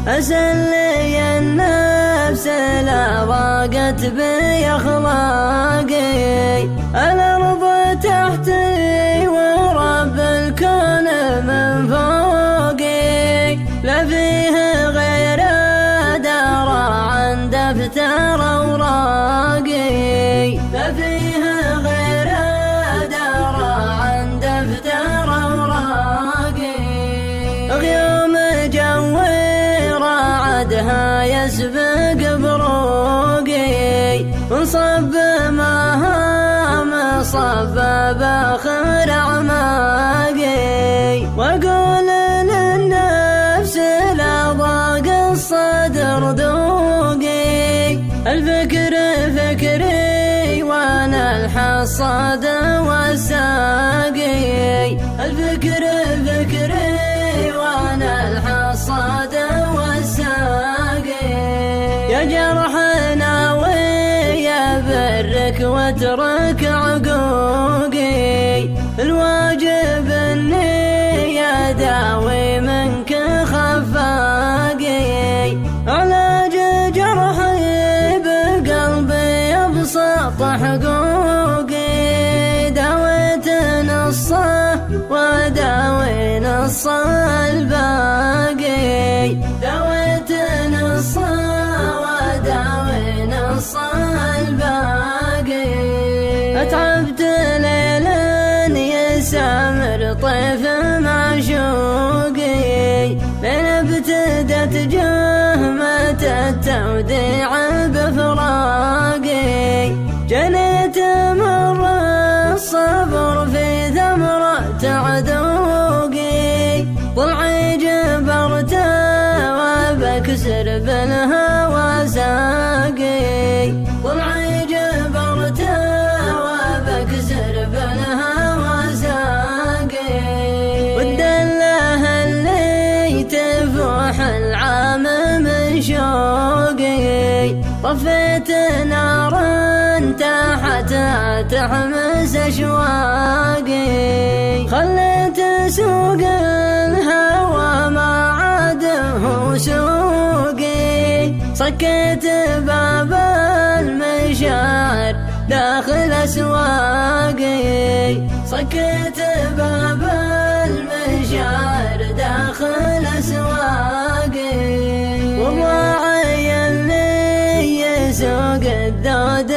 أسلي النفس لا ضاقت بي أخلاقي. الأرض تحتي ورب الكون من فوقي، لا فيه غير دار عن دفتر أوراقي، لا فيه غير دار عن دفتر أوراقي. غيوم جوي رعدها يسبق بروقي، انصب ماها مصب باخر أعماقي. وأقول للنفس لا ضاق الصدر ذوقي، الفكر فكري وانا الحصاد والساقي، الفكر فكري وانا الحصاد والساقي. يا جرح ناوي برك واترك عقوقي، الواجب اني اداوي منك خفاقي. علاج جرحي بقلبي ابسط حقوقي، داويت نصه وداوي نص الباقي، داويت نصه وداوي نص الباقي. اتعبت ليلا يسامر طيف معشوقي، لين ابتدت جهمة التوديع بفراقي. جنيت مر الصبر في ثمرة عذوقي، ضلعي جبرته وبكسر بالهوى ساقي، ضلعي جبرته وبكسر بالهوى ساقي. والدله اللي تفوح العام من شوقي، طفيت نارا تحتها تحمس أشواقي. خليت سوق الهوى ما عاد هو سوقي، صكيت باب المشاعر داخل أسواقي، صكيت باب المشاعر داخل أسواقي. والله عين لي يسوق الذود